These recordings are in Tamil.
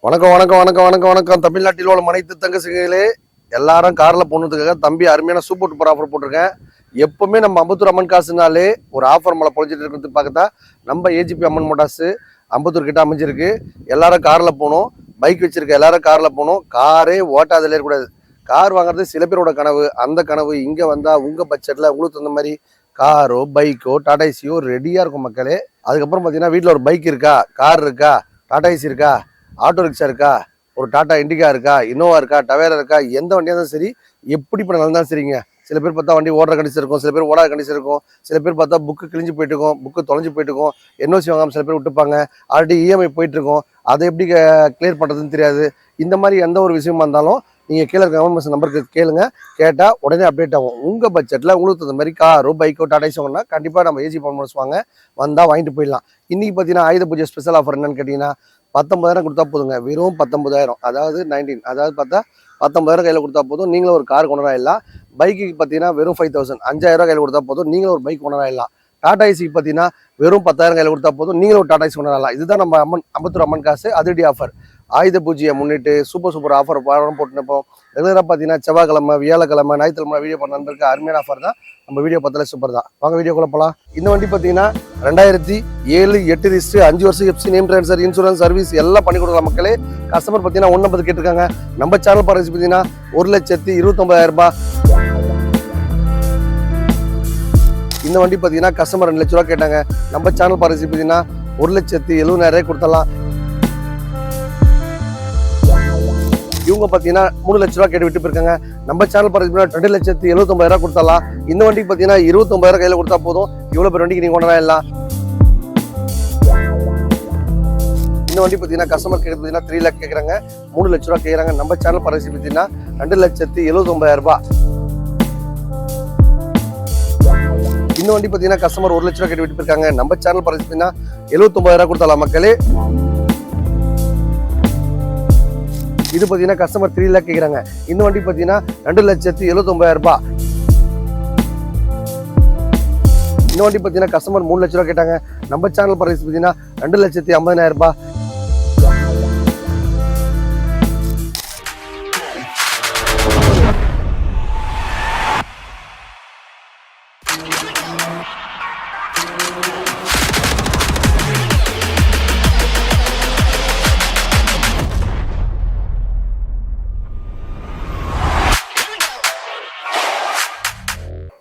வணக்கம் வணக்கம் வணக்கம் வணக்கம் வணக்கம் தமிழ்நாட்டில் உள்ள அனைத்து தங்கச்சிகளே எல்லாரும் கார்ல போனதுக்காக தம்பி அருமையான சூப்பர் டூப்பர் ஆஃபர் போட்டிருக்கேன். எப்பவுமே நம்ம அம்பத்தூர் அம்மன் காசுனாலே ஒரு ஆஃபர் மலை பொழிச்சிட்டு இருக்கிறது பார்த்தா நம்ம ஏஜிபி அம்மன் மோட்டார்ஸ் அம்பத்தூர் கிட்ட அமைஞ்சிருக்கு. எல்லாரும் கார்ல போகணும், பைக் வச்சிருக்க எல்லாரும் கார்ல போகணும். காரே ஓட்டாதலே இருக்கக்கூடாது. கார் வாங்குறது சில பேரோட கனவு. அந்த கனவு இங்கே வந்தால் உங்கள் பட்ஜெட்டில் உங்களுக்கு தகுந்த மாதிரி காரோ பைக்கோ டாடா ஏசியோ ரெடியாக இருக்கும் மக்களே. அதுக்கப்புறம் பார்த்தீங்கன்னா வீட்டில் ஒரு பைக் இருக்கா, கார் இருக்கா, டாடா ஏசி இருக்கா, ஆட்டோ ரிக்ஷா இருக்கா, ஒரு டாடா இண்டிகா இருக்கா, இன்னோவா இருக்கா, டவேரா இருக்கா, எந்த வண்டியாக இருந்தாலும் சரி, எப்படிப்பட்ட இருந்தாலும் சரிங்க. சில பேர் பார்த்தா வண்டி ஓடுற கண்டிஷன் இருக்கும், சில பேர் ஓடாத கண்டிஷன் இருக்கும், சில பேர் பார்த்தா புக்கு கிழிஞ்சு போயிட்டு இருக்கும், புக்கு தொலைஞ்சு போயிட்டு இருக்கும், என்ஓசி வாங்காமல் சில பேர் விட்டுப்பாங்க, ஆல்ரெடி இஎம்ஐ போயிட்டு இருக்கும், அதை எப்படி கிளியர் பண்ணுறதுன்னு தெரியாது. இந்த மாதிரி எந்த ஒரு விஷயமா இருந்தாலும் நீங்கள் கீழே இருக்க கவர்மெண்ட் நம்பருக்கு கேளுங்க. கேட்டால் உடனே அப்டேட் ஆகும். உங்கள் பட்ஜெட்டில் உங்களுக்கு தகுந்த மாதிரி காரோ பைக்கோ டாடா ஏசி வாங்கினா கண்டிப்பாக நம்ம ஏசி பர்ஃபார்மன்ஸ் வாங்க வந்தால் வாங்கிட்டு போயிடலாம். இன்றைக்கி பார்த்தீங்கன்னா ஆயுத பூஜை ஸ்பெஷல் ஆஃபர் என்னன்னு கேட்டிங்கன்னா 19,000 கொடுத்தா போதுங்க. வெறும் 19,000, அதாவது 19, அதாவது பார்த்தா 19,000 கையில் கொடுத்தா போதும், நீங்களும் ஒரு கார் கொண்டாடலாம். பைக்குக்கு பார்த்தீங்கன்னா வெறும் 5,000, 5,000 கையில் கொடுத்தா போதும், நீங்களும் ஒரு பைக் கொண்டாடலாம். டாடா ஏசிக்கு பார்த்தீங்கன்னா வெறும் 10,000 கையில் கொடுத்தா போதும், நீங்களும் ஒரு டாடா ஏசி கொண்டாடலாம். இதுதான் நம்ம அம்பத்தூர் அம்மன் காசு அதிரடி ஆஃபர். ஆயுத பூஜையை முன்னிட்டு சூப்பர் ஆஃபர் போட்டுருப்போம். ரெகுலராக பார்த்தீங்கன்னா செவ்வாய்க்கிழமை, வியாழக்கிழமை, ஞாயிற்றுக்கிழமை வீடியோ பண்ண நண்பருக்கு அருமையான ஆஃபர் தான். நம்ம வீடியோ பார்த்தாலே சூப்பர் தான். வாங்க வீடியோக்குள்ள போகலாம். இந்த வண்டி பார்த்தீங்கன்னா 2007 8 ரிஜிஸ்டர் 5 வருஷம் FC name transfer insurance service எல்லாம் பண்ணி கொடுக்கலாம் மக்களே. கஸ்டமர் பார்த்தீங்கன்னா 150 கேட்டிருக்காங்க. நம்ம சேனல் பாருங்க பார்த்தீங்கன்னா 1,29,000 ரூபாய். இந்த வண்டி பார்த்தீங்கன்னா கஸ்டமர் 2 லட்ச ரூபா கேட்டாங்க. நம்ம சேனல் பாருங்க பார்த்தீங்கன்னா 1,70,70,000 கொடுத்தலாம். இவங்க பார்த்தீங்கன்னா 3 லட்ச ரூபா கேட்டு விட்டு போயிருக்காங்க. நம்ம சேனல் பார்த்தீங்கன்னா 2,79,000 கொடுத்தலாம். இந்த வண்டிக்கு பார்த்தீங்கன்னா 29,000 கையில் கொடுத்தா போதும். இவ்வளோ பேர் வண்டிக்கு நீங்கள் கொண்டாடலாம். இந்த வண்டி பார்த்தீங்கன்னா கஸ்டமர் கேட்க பார்த்தீங்கன்னா 3 லேக் கேட்குறாங்க, 3 லட்ச ரூபா கேட்குறாங்க. நம்ம சேனல் பரிசு பார்த்தீங்கன்னா 2,79,000 ரூபாய். இந்த வண்டி பார்த்தீங்கன்னா கஸ்டமர் 1 லட்ச ரூபா கேட்டு விட்டு போயிருக்காங்க. நம்ம சேனல் பரிசு பார்த்தீங்கன்னா 79,000 கொடுத்தலாம் மக்களே. இது பார்த்தீங்கன்னா கஸ்டமர் 3 லேக் கேட்குறாங்க. இந்த வண்டி பார்த்தீங்கன்னா 2,79,000 ரூபாய். இந்த வண்டி பார்த்தீங்கன்னா கஸ்டமர் 3 லட்ச ரூபா கேட்டாங்க. நம்ம சேனல் பிரைஸ் பார்த்தீங்கன்னா 2,50,000 ரூபாய்.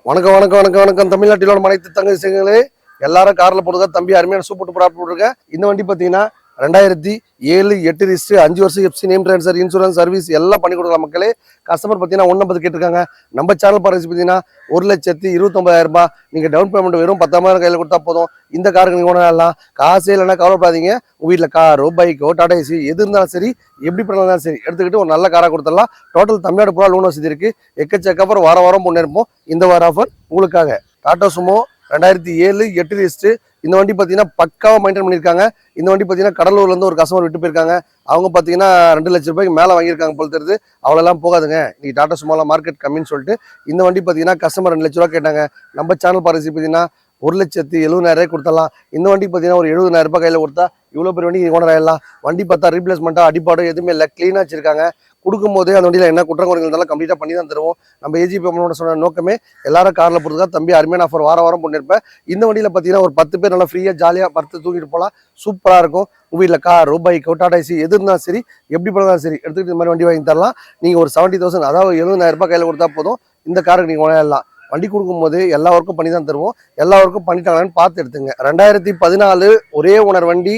வணக்கம் வணக்கம் வணக்கம் வணக்கம் தமிழ்நாட்டில் உள்ள அனைத்து தங்கச்சிகளே எல்லாரும் கார்ல போடுறதா தம்பி அருமையான சூப்பர் டூப்பர் ஆஃபர் போட்டிருக்கேன். இந்த வண்டி பார்த்தீங்கன்னா 2007 8 ரிஜிஸ்டர் 5 வருஷம் FC name transfer insurance service எல்லாம் பண்ணி கொடுக்கலாம் மக்களே. கஸ்டமர் பார்த்தீங்கன்னா 150 கேட்டிருக்காங்க. நம்ம சேனல் பாருங்க பார்த்தீங்கன்னா 1,29,000 ரூபாய். நீங்கள் டவுன் பேமெண்ட் வெறும் 10,000 கையில் கொடுத்தா போதும். இந்த காருக்கு நீங்கள் கொண்டாடலாம். காசே இல்லைன்னா கவலைப்படாதீங்க. உங்கள் வீட்டில் காரோ பைக்கோ டாடா ஏசி எது இருந்தாலும் சரி, எப்படி பண்ணாலும் சரி, எடுத்துக்கிட்டு ஒரு நல்ல காராக கொடுத்துடலாம். டோட்டல் தமிழ்நாடு பூரா லோன் வசதி இருக்குது. எக்கச்சக்கப்புறம் வாரம் முன்னேற்போம். இந்த வார ஆஃபர் உங்களுக்காக. Tata Sumo 2007 8 register. இந்த வண்டி பார்த்தீங்கன்னா பக்காவாக மெயின்டைன் பண்ணியிருக்காங்க. இந்த வண்டி பார்த்தீங்கன்னா கடலூர்லேருந்து ஒரு கஸ்டமர் விட்டு போயிருக்காங்க. அவங்க பார்த்தீங்கன்னா 2 லட்ச ரூபாய்க்கு மேலே வாங்கியிருக்காங்க போல தெரியுது. அவ்வளோலாம் போகாதுங்க, நீ டாடா சுமோலாம் மார்க்கெட் கம்மின்னு சொல்லிட்டு இந்த வண்டி பார்த்தீங்கன்னா கஸ்டமர் 2 லட்ச ரூபா கேட்டாங்க. நம்ம சேனல் பாருங்க பார்த்தீங்கன்னா 1,70,70,000 கொடுத்தலாம். இந்த வண்டி பார்த்தீங்கன்னா ஒரு 70,000 ரூபாய் கையில் கொடுத்தா இவ்வளோ பேர் வண்டி கொண்டாடலாம். வண்டி பார்த்தா ரீப்ளேஸ்மெண்ட்டாக அடிப்பாடு எதுவுமே இல்லை, க்ளீனாக வச்சிருக்காங்க. கொடுக்கும் போதே அந்த வண்டியில் என்ன குற்றங்குறைகள் இருந்தாலும் கம்ப்ளீட்டாக பண்ணி தான் தருவோம். நம்ம ஏஜிபி அம்மனோட சொன்ன நோக்கமே எல்லாரும் காரில் போகிறதுக்காக தம்பி அருமையான ஆஃபர் வாரம் பண்ணியிருப்பேன். இந்த வண்டியில் பார்த்தீங்கன்னா ஒரு 10 பேர் நல்லா ஃப்ரீயாக ஜாலியாக படுத்து தூக்கிட்டு போகலாம். சூப்பராக இருக்கும். உங்கள் வீட்டில் காரோ பைக்கோ டாடா ஏசி எது இருந்தாலும் சரி, எப்படி பண்ணாலும் சரி, எடுத்துக்கிட்டு இந்த மாதிரி வண்டி வாங்கி தரலாம். நீங்கள் ஒரு 70,000, அதாவது 70,000 ரூபாய் கையில் கொடுத்தா போதும். இந்த காருக்கு நீங்கள் கொண்டாடலாம். வண்டி கொடுக்கும்போது எல்லா ஒர்க்கும் பண்ணி தான் தருவோம். எல்லா ஒர்க்கும் பண்ணிட்டாங்கன்னு பார்த்து எடுத்துங்க. 2014 ஒரே ஓனர் வண்டி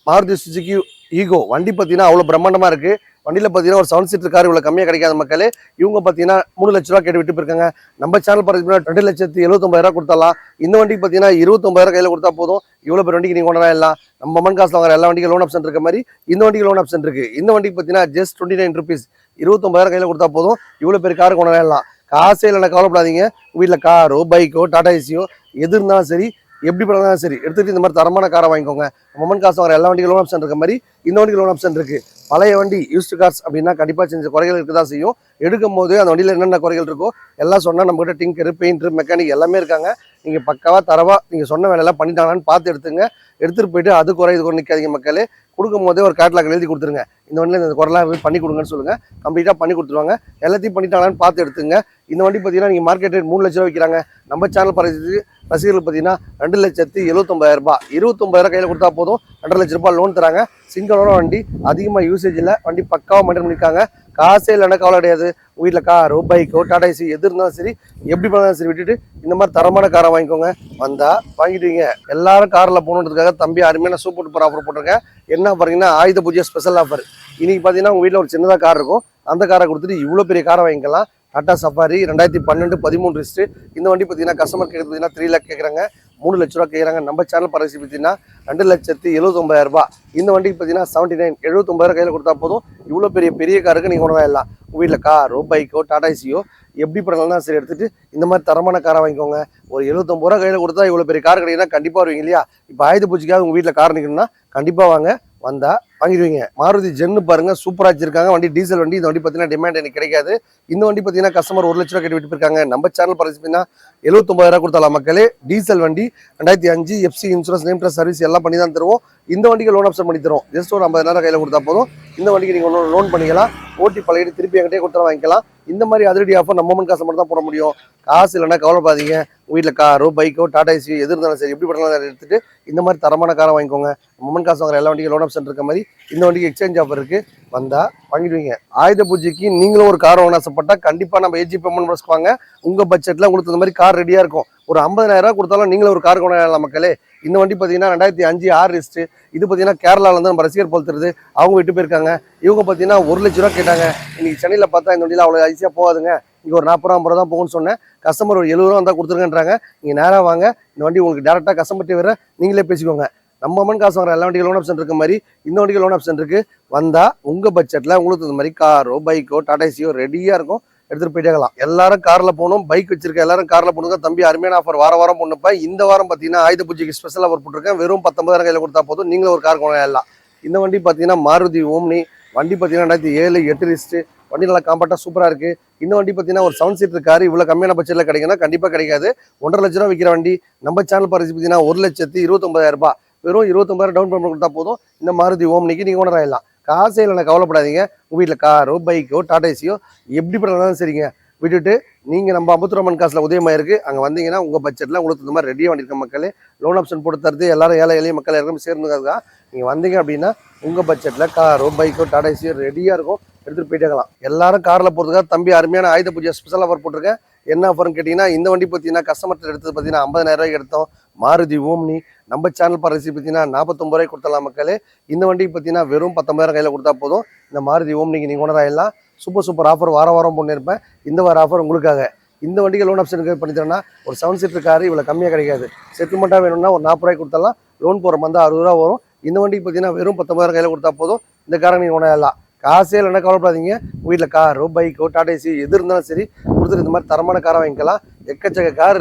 மாருதி சுசுகி ஈகோ. வண்டி பார்த்தீங்கன்னா அவ்வளோ பிரம்மாண்டமாக இருக்குது. வண்டியில் பார்த்தீங்கன்னா ஒரு 7 சீட்டர் கார் இவ்வளோ கம்மியாக கிடைக்காத மக்களே. இவங்க பார்த்தீங்கன்னா 3 லட்ச ரூபா கேட்டு விட்டு போயிருக்காங்க. நம்ம சேனல் பார்த்தீங்கன்னா 2,79,000 கொடுத்தலாம். இந்த வண்டிக்கு பார்த்தீங்கன்னா 29,000 கையில் கொடுத்தா போதும். இவ்வளோ பேர் வண்டிக்கு நீங்கள் கொண்டாடலாம். நம்ம அம்மன் காசில் வாங்குற எல்லா வண்டிக்கும் லோன் ஆப்ஷன் இருக்க மாதிரி இந்த வண்டிக்கு லோன் ஆப்ஷன் இருக்குது. இந்த வண்டிக்கு பார்த்தீங்கன்னா ஜஸ்ட் 29 rupees 29,000 கையில் கொடுத்தா போதும். இவ்வளோ பேர் கார் கொண்டாடலாம். காசே இல்லைன்னா கவலைப்படாதீங்க. வீட்டில் காரோ பைக்கோ டாடா ஏசியோ எது இருந்தாலும் சரி, எப்படி பண்ணாலும் சரி, எடுத்துகிட்டு இந்த மாதிரி தரமான காரை வாங்கிக்கோங்க. மொமன் காசு வாங்குற எல்லா வண்டிக்கும் லோன் ஆப்ஷன் இருக்க மாதிரி இந்த வண்டிக்கு லோன் ஆப்ஷன் இருக்குது. பழைய வண்டி யூஸ்டு கார்ஸ் அப்படின்னா கண்டிப்பாக செஞ்ச குறைகள் இருக்க தான் செய்யும். எடுக்கும் போது அந்த வண்டியில் என்னென்ன குறைகள் இருக்கோ எல்லாம் சொன்னால் நம்மகிட்ட டிங்கரு பெயிண்டரு மெக்கானிக் எல்லாமே இருக்காங்க. நீங்கள் பக்காவாக தரவாக நீங்கள் சொன்ன வேலையெல்லாம் பண்ணிட்டாங்கன்னு பார்த்து எடுத்துங்க. எடுத்துகிட்டு போயிட்டு அது குறை இது குறை நிற்காதீங்க மக்களே. கொடுக்கும் போதே ஒரு கேட்லாக் எழுதி கொடுத்துருங்க. இந்த வண்டியில் இந்த குறைலாம் பண்ணி கொடுங்கன்னு சொல்லுங்கள். கம்ப்ளீட்டாக பண்ணி கொடுத்துருவாங்க. எல்லாத்தையும் பண்ணிட்டாங்களான்னு பார்த்து எடுத்துங்க. இந்த வண்டி பார்த்தீங்கன்னா நீங்கள் மார்க்கெட் ரேட் 3 லட்ச ரூபா விற்கிறாங்க. நம்ம சேனல் பரிசு ரசிகர்கள் பார்த்தீங்கன்னா 2,79,000 29,000 கையில் கொடுத்தா போதும். 2.5 லட்ச ரூபாய் லோன் தராங்க. சிங்கிளான வண்டி, அதிகமாக யூசேஜ் இல்லை, வண்டி பக்காவாக மெயின்டைன் பண்ணியிருக்காங்க. காசே இல்லைன்னா கவலை கிடையாது. உங்கள் வீட்டில் காரோ பைக்கோ டாடா ஏசி எது இருந்தாலும் சரி, எப்படி பண்ணாலும் சரி விட்டுட்டு இந்த மாதிரி தரமான காரை வாங்கிக்கோங்க. வந்தால் வாங்கிடுவீங்க. எல்லாரும் காரில் போகணுன்றதுக்காக தம்பி அருமையான சூப்பர் டூப்பர் ஆஃபர் போட்டிருக்கேன். என்ன பாருங்கன்னா ஆயுத பூஜை ஸ்பெஷல் ஆஃபர். இன்னைக்கு பார்த்தீங்கன்னா உங்கள் வீட்டில் ஒரு சின்னதாக கார் இருக்கும், அந்த காரை கொடுத்துட்டு இவ்வளோ பெரிய காரை வாங்கிக்கலாம். Tata safari 2012 13 wrist. இந்த வண்டி பார்த்தீங்கன்னா கஸ்டமர் கேட்குறது பார்த்தீங்கன்னா 3 லேக் கேட்குறாங்க, 3 லட்ச ரூபா கேட்குறாங்க. நம்ம சேனல் பரிசு பார்த்தீங்கன்னா 2,79,000. இந்த வண்டிக்கு பார்த்தீங்கன்னா 79 79,000 கையில் கொடுத்தா போதும். இவ்வளோ பெரிய காருக்கு நீங்கள் கொண்டு வரலாம். உங்கள் வீட்டில் காரோ பைக்கோ டாடா ஏசியோ எப்படி பண்ணலாம் சரி எடுத்துகிட்டு இந்த மாதிரி தரமான காரை வாங்கிக்கோங்க. ஒரு 79 ரூபா கையில் கொடுத்தா இவ்வளோ பெரிய கார் கிடைக்குன்னா கண்டிப்பாக வருவீங்க இல்லையா? இப்போ ஆயுத பூஜைக்காக உங்கள் வீட்டில் கார் நிற்கணும்னா கண்டிப்பாக வாங்க. வந்தால் வாங்கிடுவீங்க. மாருதி ஜென்னு பாருங்க, சூப்பராக வச்சிருக்காங்க. வண்டி டீசல் வண்டி. இந்த வண்டி பார்த்தீங்கன்னா டிமாண்ட் எனக்கு கிடைக்காது. இந்த வண்டி பார்த்தீங்கன்னா கஸ்டமர் 1 லட்ச ரூபா கேட்டு விட்டு போயிருக்காங்க. நம்ம சேனல் பரிசு பார்த்தீங்கன்னா 79,000 கொடுத்தலாம் மக்களே. டீசல் வண்டி 2005 FC insurance name plus service எல்லாம் பண்ணி தான் தருவோம். இந்த வண்டிக்கு லோன் ஆப்ஷன் பண்ணி தருவோம். ஜஸ்ட் ஒரு 50,000 கையில் கொடுத்தா போதும். இந்த வண்டிக்கு நீங்கள் லோன் பண்ணிக்கலாம். ஓட்டி பழகிட்டு திருப்பி என்கிட்டே கொடுத்தா வாங்கிக்கலாம். இந்த மாதிரி அதிரடி ஆஃபர் நம்ம காசு மட்டும் தான் போட முடியும். காசு இல்லைன்னா கவலைப்படாதீங்க. வீட்டில் காரோ பைக்கோ டாடா ஏசி எது இருந்தாலும் சரி, எப்படி பண்ணலாம் எடுத்துட்டு இந்த மாதிரி தரமான காரை வாங்கிக்கோங்க. மொமன் காசு வாங்குற எல்லா வண்டிக்கும் லோன் ஆப்ஷன் இருக்க மாதிரி இந்த வண்டிக்கு எக்ஸ்சேஞ்ச் ஆஃபர் இருக்கு. வந்தா வாங்கிடுவீங்க. ஆயுத பூஜைக்கு நீங்களும் ஒரு கார் வாங்க ஆசைப்பட்டா கண்டிப்பா நம்ம ஏஜி பேமெண்ட் ப்ளஸ் வாங்க. உங்க பட்ஜெட்ல உங்களுக்கு இந்த மாதிரி கார் ரெடியா இருக்கும். ஒரு 50,000 கொடுத்தாலும் நீங்களும் ஒரு கார் கொண்டாடலாம் மக்களே. இந்த வண்டி பார்த்தீங்கன்னா 2005 6 ரிஸ்ட். இது பார்த்தீங்கன்னா கேரளால இருந்து நம்ம ரசிகர் பொறுத்துருது, அவங்க விட்டு போயிருக்காங்க. இவங்க பார்த்தீங்கன்னா 1 லட்ச ரூபா கேட்டாங்க. இன்னைக்கு சென்னையில் பார்த்தா இந்த வண்டியில் அவ்வளோ ஈஸியாக போகாதுங்க. இங்கே ஒரு 40 ரூபா 50 ரூபா தான் போகும்னு சொன்னேன். கஸ்டமர் ஒரு 70 ரூபா வந்தால் கொடுத்துருங்கன்றாங்க. நீங்கள் நேராக வாங்க. இந்த வண்டி உங்களுக்கு டேரெக்டாக கஸ்டமர்கிட்ட வர நீங்களே பேசிக்கோங்க. நம்ம அம்மன் காசு வாங்குற எல்லா வண்டிக்கு லோன் ஆப்ஷன் இருக்க மாதிரி இந்த வண்டிக்கு லோன் ஆப்ஷன் இருக்கு. வந்தால் உங்கள் பட்ஜெட்டில் உங்களுக்கு இந்த மாதிரி காரோ பைக்கோ டாடா ஏசியோ ரெடியாக இருக்கும். எடுத்துட்டு போயிட்டேங்கலாம். எல்லாரும் கார்ல போகணும். பைக் வச்சிருக்க எல்லாரும் கார்ல போகணுங்க. தம்பி அருமையான ஆஃபர் வாரம் பொண்ணுப்பா. இந்த வாரம் பார்த்தீங்கன்னா ஆயுத பூஜைக்கு ஸ்பெஷல் ஆஃபர் போட்டிருக்கேன். வெறும் 19,000 கையில் கொடுத்தா போதும். நீங்களும் ஒரு கார் கொண்டாடலாம். இந்த வண்டி பார்த்தீங்கன்னா மாருதி ஓம்னி வண்டி பார்த்தீங்கன்னா 2007 8 ரிஸ்ட். வண்டி நல்லா காம்பாக்டா சூப்பரா இருக்கு. இந்த வண்டி பார்த்தீங்கன்னா ஒரு 7 சீட்டர் கார் இவ்வளவு கம்மியான பட்ஜெட்ல கிடைக்குன்னா கண்டிப்பா கிடைக்காது. 1.5 லட்ச ரூபா விற்கிற வண்டி நம்ம சேனல் பரிசு பார்த்தீங்கன்னா 1,29,000. வெறும் 29,000 டவுன் பேமெண்ட் கொடுத்தா போதும். இந்த மாருதி ஓம்னிக்கு நீங்க ஓனர் ஆயிடலாம். காசே இல்லைன்னா கவலைப்படாதீங்க. உங்க வீட்டில் காரோ பைக்கோ டாடா ஏசியோ எப்படி பண்ணாலும் சரிங்க விட்டுட்டு நீங்க நம்ம அம்பத்தூர் காசுல உதயமாயிருக்கு அங்க வந்தீங்கன்னா உங்க பட்ஜெட்ல உங்களுக்கு இந்த மாதிரி ரெடியா வண்டிருக்க மக்களே லோன் ஆப்ஷன் போட்டு தருது. எல்லாரும் ஏழை எளிய மக்கள் எல்லாரும் சேர்ந்துக்காக நீங்க வந்தீங்க அப்படின்னா உங்க பட்ஜெட்ல காரோ பைக்கோ டாடா ஏசியோ ரெடியா இருக்கும். எடுத்துட்டு போயிட்டே இருக்கலாம். எல்லாரும் கார்ல போறதுக்காக தம்பி அருமையான ஆயுத பூஜை ஸ்பெஷல் ஆஃபர் போட்டிருக்கேன். என்ன ஆஃபர்னு கேட்டீங்கன்னா இந்த வண்டி பார்த்தீங்கன்னா கஸ்டமர் எடுத்தது பார்த்தீங்கன்னா 50,000 ரூபாய்க்கு எடுத்தோம். மாருதி ஓம்னி நம்ம சேனல் பரிசு பார்த்தீங்கன்னா 49 ரூபாய்க்கு கொடுத்தலாம் மக்களே. இந்த வண்டிக்கு பார்த்தீங்கன்னா வெறும் 19,000 கையில் கொடுத்தா போதும். இந்த மாருதி ஓம்னிக்கு நீங்கள் ஓனர் ஆயிடலாம். சூப்பர் ஆஃபர் வாரம் பண்ணியிருப்பேன். இந்த வார ஆஃபர் உங்களுக்காக. இந்த வண்டிக்கு லோன் ஆப்ஷன் பண்ணி தரேன்னா ஒரு 7 சீட்டர் கார் இவ்வளோ கம்மியாக கிடைக்காது. செட்டில்மெண்ட்டாக வேணும்னா ஒரு 40 ரூபாய்க்கு கொடுத்தலாம். லோன் போகிற மாதிரி 60 ரூபா வரும். இந்த வண்டிக்கு பார்த்தீங்கன்னா வெறும் 19,000 கையில் கொடுத்தா போதும். இந்த காரை நீங்கள் ஓனர் ஆயிடலாம். காசே இல்லைன்னா கவலைப்படாதீங்க. வீட்டில் காரோ பைக்கோ டாடா ஏசி எது இருந்தாலும் சரி கொடுத்துட்டு இந்த மாதிரி தரமான காரை வாங்கிக்கலாம். எக்கச்சக்க கார்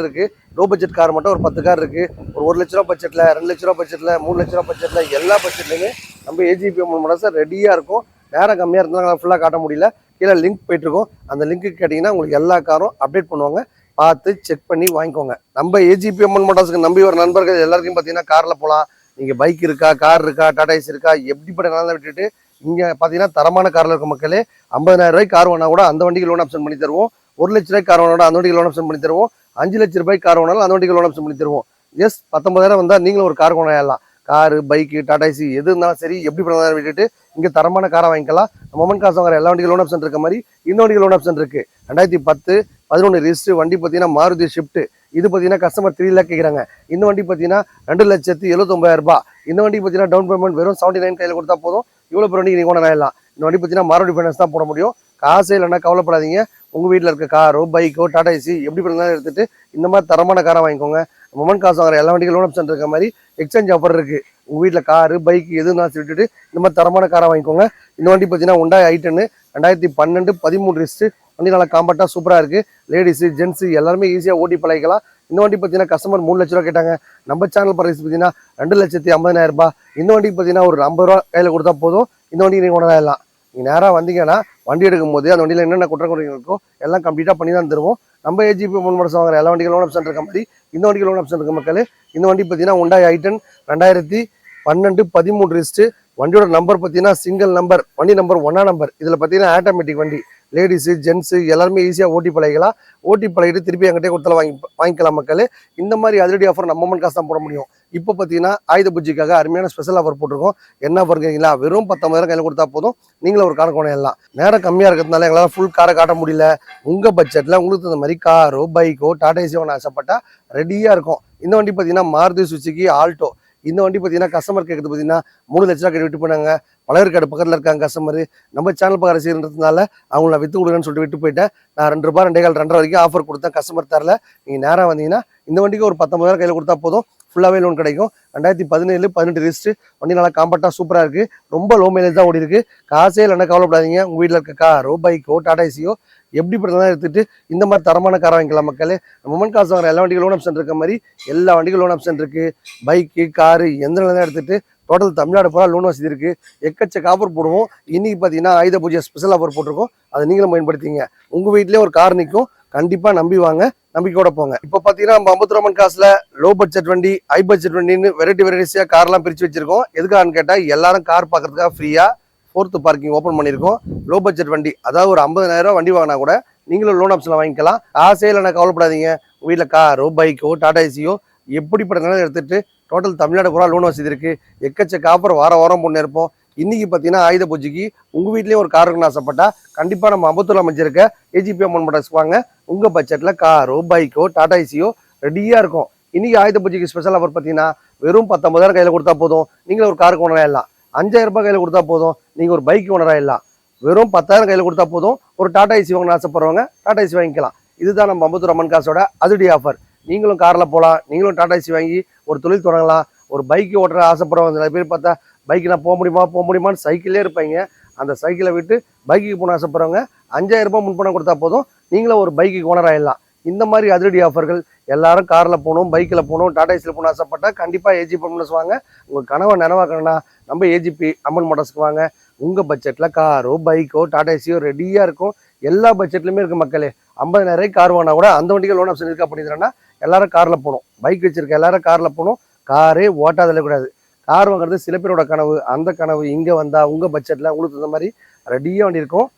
இருக்குது. லோ பட்ஜெட் கார் மட்டும் ஒரு 10 கார் இருக்குது. ஒரு 1 லட்ச ரூபா பட்ஜெட்டில் 2 லட்ச ரூபா பட்ஜெட்டில் 3 லட்ச ரூபா பட்ஜெட்டில் எல்லா பட்ஜெட்லையுமே நம்ம ஏஜிபி மனசை ரெடியாக இருக்கும். நேரம் கம்மியாக இருந்தாலும் ஃபுல்லாக காட்ட முடியல. கீழே லிங்க் போயிட்டுருக்கோம். அந்த லிங்க்கு கேட்டிங்கன்னா உங்களுக்கு எல்லா காரும் அப்டேட் பண்ணுவாங்க. பார்த்து செக் பண்ணி வாங்கிக்கோங்க. நம்ம ஏஜிபி மோட்டார்ஸ்க்கு நம்பி வர நண்பர்கள் எல்லாருக்கும் பார்த்தீங்கன்னா காரில் போகலாம். நீங்கள் பைக் இருக்கா கார் இருக்கா டாடா ஏசி இருக்கா எப்படிப்பட்ட நல்லா விட்டுட்டு இங்கே பார்த்தீங்கன்னா தரமான காரில் இருக்க மக்களே 50,000 ரூபாய்க்கு கார் வேணா கூட அந்த வண்டிக்கு லோன் ஆப்ஷன் பண்ணி தருவோம். 1 லட்ச ரூபாய்க்கு கார் வேணா அந்த வண்டிக்கு லோன் ஆப்ஷன் பண்ணி தருவோம். 5 லட்ச ரூபாய்க்கு கார் வேணாலும் அந்த வண்டிக்கு லோன் ஆப்ஷன் பண்ணி தருவோம். எஸ் 19,000 வந்தால் நீங்களும் ஒரு கார் கொண்டாடலாம். காரு பைக்கு டாடா ஏசி எது இருந்தாலும் சரி எப்படி பண்ணாலும் விட்டுட்டு இங்கே தரமான காரை வாங்கிக்கலாம். மொமன் காசு வாங்குற எல்லா வண்டிக்கும் லோன் ஆப்ஷன் இருக்க மாதிரி இந்த வண்டிக்கு லோன் ஆப்ஷன் இருக்கு. 2010 11 ரிஜிஸ்ட் வண்டி பார்த்தீங்கன்னா மாருதி ஷிஃப்ட். இது பார்த்தீங்கன்னா கஸ்டமர் 3 லேக் கேட்குறாங்க. இந்த வண்டி பார்த்தீங்கன்னா 2,79,000. இந்த வண்டி பார்த்தீங்கன்னா டவுன் பேமெண்ட் வெறும் 79 கையில் கொடுத்தா போதும். இவ்வளோ பேர் வண்டிக்கு நீங்கள் ஓனர் ஆயிடலாம். இந்த வண்டி பார்த்தீங்கன்னா மாருதி ஃபைனான்ஸ் தான் போட முடியும். காசே இல்லைன்னா கவலைப்படாதீங்க. உங்கள் வீட்டில் இருக்க காரோ பைக்கோ டாடா ஏசி எப்படி பண்ணாலும் எடுத்துட்டு இந்த மாதிரி தரமான காரை வாங்கிக்கோங்க. மொமன் காசு வாங்குற எல்லா வண்டிக்கும் லோன் ஆப்ஷன் இருக்க மாதிரி எக்ஸ்சேஞ்ச் ஆஃபர் இருக்குது. உங்கள் வீட்டில் காரு பைக் எது இருந்தாலும் விட்டுட்டு இந்த மாதிரி தரமான காரை வாங்கிக்கோங்க. இந்த வண்டி பார்த்தீங்கன்னா Hyundai i10 2012 13 ரிஸ்ட். வண்டி நல்லா காம்பாக்டாக சூப்பராக இருக்குது. லேடிஸு ஜென்ஸு எல்லாருமே ஈஸியாக ஓட்டி பழகிக்கலாம். இந்த வண்டி பார்த்தீங்கன்னா கஸ்டமர் 3 லட்ச ரூபா கேட்டாங்க. நம்ம சேனல் பிரைஸ் பார்த்தீங்கன்னா 2,50,000. இந்த வண்டிக்கு பார்த்தீங்கன்னா ஒரு 50 ரூபா கையில் கொடுத்தா போதும். இந்த வண்டிக்கு நீங்கள் கொண்டு வரலாம். நீங்கள் நேராக வந்தீங்கன்னா வண்டி எடுக்கும் போது அந்த வண்டியில் என்னென்ன குற்றக்குறைகள் இருக்கோ எல்லாம் கம்ப்ளீட்டாக பண்ணி தான் தருவோம். நம்ம ஏஜிபி மோட்டார்ஸ் வாங்குற எல்லா வண்டிக்கும் லோன் ஆப்ஷன் இருக்க மாதிரி இந்த வண்டிக்கு லோன் ஆப்ஷன் இருக்க மக்களே. இந்த வண்டி பார்த்தீங்கன்னா Hyundai i10 2012 13 ரிஸ்ட். வண்டியோட நம்பர் பார்த்தீங்கன்னா சிங்கிள் நம்பர், வண்டி நம்பர் 1ஆம் நம்பர். இதில் பார்த்தீங்கன்னா ஆட்டோமேட்டிக் வண்டி, லேடிஸு ஜென்ஸு எல்லாருமே ஈஸியாக ஓட்டி பழகிக்கலாம். ஓட்டி பழகிட்டு திருப்பி என்கிட்டே கொடுத்தாலும் வாங்கிக்கலாம் மக்களே. இந்த மாதிரி அதிரடி ஆஃபர் நம்ம அம்மன் காசு தான் போட முடியும். இப்போ பார்த்தீங்கன்னா ஆயுத பூஜைக்காக அருமையான ஸ்பெஷல் ஆஃபர் போட்டிருக்கோம். என்ன பண்ணுறீங்களா, வெறும் 19,000 கையில் கொடுத்தா போதும், நீங்களும் ஒரு கார் கொண்டாடலாம். நேரம் கம்மியாக இருக்கிறதுனால எங்களால் ஃபுல் காரை காட்ட முடியல. உங்கள் பட்ஜெட்டில் உங்களுக்கு இந்த மாதிரி காரோ பைக்கோ டாடா ஏசியோ ஆசைப்பட்டா ரெடியாக இருக்கும். இந்த வண்டி பார்த்தீங்கன்னா மாருதி சுசுகி ஆல்டோ. இந்த வண்டி பார்த்தீங்கன்னா கஸ்டமர் கேட்குறது பார்த்தீங்கன்னா 3 லட்ச ரூபா கேட்டு விட்டு போனாங்க. பழகற்காடு பக்கத்தில் இருக்காங்க கஸ்டமர். நம்ம சேனல் பக்கம் ரசிகர்ன்றதுனால அவங்கள நான் விற்று கொடுக்குறேன்னு சொல்லிட்டு விட்டு போயிட்டேன். நான் 2 ரூபா 2 கால் 2.5 வரைக்கும் ஆஃபர் கொடுத்தேன். கஸ்டமர் தரல. நீங்கள் நேராக வந்தீங்கன்னா இந்த வண்டிக்கு ஒரு 19,000 கையில் கொடுத்தா போதும், ஃபுல்லாகவே லோன் கிடைக்கும். 2017 18 ரிஜிஸ்ட்ரு வண்டி நல்லா காம்பேக்டாக சூப்பராக இருக்குது. ரொம்ப லோ மைலேஜ் தான் ஓடி இருக்குது. காசே இல்லைன்னா கவலைப்படாதீங்க. உங்கள் வீட்டில் இருக்க காரோ பைக்கோ டாடா ஏசியோ எப்படிப்பட்டதான் எடுத்துகிட்டு இந்த மாதிரி தரமான காரை வாங்கிக்கலாம் மக்களே. மொமன் காசு வாங்குற எல்லா வண்டிக்கும் லோன் ஆப்ஷன் இருக்க மாதிரி எல்லா வண்டிக்கும் லோன் ஆப்ஷன் இருக்குது. பைக்கு காரு எந்த நிலை தான் எடுத்துகிட்டு டோட்டல் தமிழ்நாடு பூரா லோன் வசதி இருக்குது. எக்கச்சக்க ஆஃபர் போடுவோம். இன்றைக்கி பார்த்தீங்கன்னா ஆயுத பூஜை ஸ்பெஷல் ஆஃபர் போட்டிருக்கோம். அதை நீங்களும் பயன்படுத்திங்க. உங்கள் வீட்டிலே ஒரு கார் நிற்கும். கண்டிப்பாக நம்பி வாங்க, நம்பிக்கையோட போங்க. இப்போ பார்த்தீங்கன்னா நம்ம அம்பத்தூர் காசில் லோ பட்ஜெட் வண்டி, ஹை பட்ஜெட் வண்டின்னு வெரைட்டிஸாக கார்லாம் பிரித்து வச்சிருக்கோம். எதுக்கான்னு கேட்டால் எல்லாரும் கார் பார்க்கறதுக்காக ஃப்ரீயாக 4th பார்க்கிங் ஓப்பன் பண்ணியிருக்கோம். லோ பட்ஜெட் வண்டி, அதாவது ஒரு 50,000 வண்டி வாங்கினா கூட நீங்களும் லோன் ஆப்ஷனில் வாங்கிக்கலாம். காசே இல்லைன்னா கவலைப்படாதீங்க. வீட்டில் காரோ பைக்கோ டாடா ஏசியோ எப்படிப்பட்ட நிலை எடுத்துகிட்டு டோட்டல் தமிழ்நாடு பூரா லோன் வசதி இருக்குது. எக்கச்சக்க ஆஃபர் வாரம் பொண்ணு இருப்போம். இன்றைக்கி பார்த்தீங்கன்னா ஆயுத பூஜைக்கு உங்கள் வீட்லேயும் ஒரு கார் இருக்குன்னு ஆசைப்பட்டா கண்டிப்பாக நம்ம அம்பத்தூர் அமைஞ்சிருக்க ஏஜிபி அம்மன் மோட்டார்ஸ் வாங்க. உங்கள் பட்ஜெட்டில் காரோ பைக்கோ டாடா ஏசியோ ரெடியாக இருக்கும். இன்றைக்கி ஆயுத பூஜைக்கு ஸ்பெஷல் ஆஃபர் பார்த்தீங்கன்னா வெறும் 19,000 கையில் கொடுத்தா போதும், நீங்களும் ஒரு காருக்கு ஓனராகிடலாம். 5,000 ரூபாய் கையில் கொடுத்தா போதும், நீங்கள் ஒரு பைக் ஓனராகிடலாம். வெறும் 10,000 கையில் கொடுத்தா போதும், ஒரு டாடா ஏசி வாங்கணும்னு ஆசைப்படுறவங்க டாடா ஏசி வாங்கிக்கலாம். இதுதான் நம்ம அம்பத்தூர் அம்மன் காசோட அதிரடி ஆஃபர். நீங்களும் காரில் போகலாம், நீங்களும் டாடா ஏசி வாங்கி ஒரு தொழில் தொடங்கலாம். ஒரு பைக்கு ஓட்டுற ஆசைப்படுறவங்க நிறைய பேர் பார்த்தா பைக்கு நான் போக முடியுமான்னு சைக்கிளே இருப்பீங்க. அந்த சைக்கிளை விட்டு பைக்குக்கு போன ஆசைப்படுறவங்க 5,000 ரூபாய் முன்பணம் கொடுத்தா போதும், நீங்களும் ஒரு பைக்குக்கு ஓனர் ஆகிடலாம். இந்த மாதிரி அதிரடி ஆஃபர்கள் எல்லாரும் காரில் போகணும், பைக்கில் போகணும், டாடா ஏசியில் போகணும் ஆசைப்பட்டா கண்டிப்பாக ஏஜிபி அம்மன் வாங்க. உங்கள் கனவை நினைவாக்கணும்னா நம்ம ஏஜிபி அம்மன் மோட்டார்ஸ்க்கு வாங்க. உங்கள் பட்ஜெட்டில் காரோ பைக்கோ டாடா ஏசியோ ரெடியாக இருக்கும். எல்லா பட்ஜெட்லையுமே இருக்குது மக்களே. 50,000 கார் வாங்கினா கூட அந்த வண்டிக்கு லோன் ஆப்ஷன் இருக்கா அப்படின்னா எல்லாரும் காரில் போகணும். பைக் வச்சிருக்க எல்லாரும் காரில் போகணும். காரே ஓட்டாதல கூடாது. கார் வாங்குறது சில பேரோட கனவு. அந்த கனவு இங்கே வந்தால் உங்கள் பட்ஜெட்டில் உங்களுக்கு இந்த மாதிரி ரெடியாக வண்டி இருக்கும்.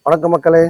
வணக்கம் மக்களே.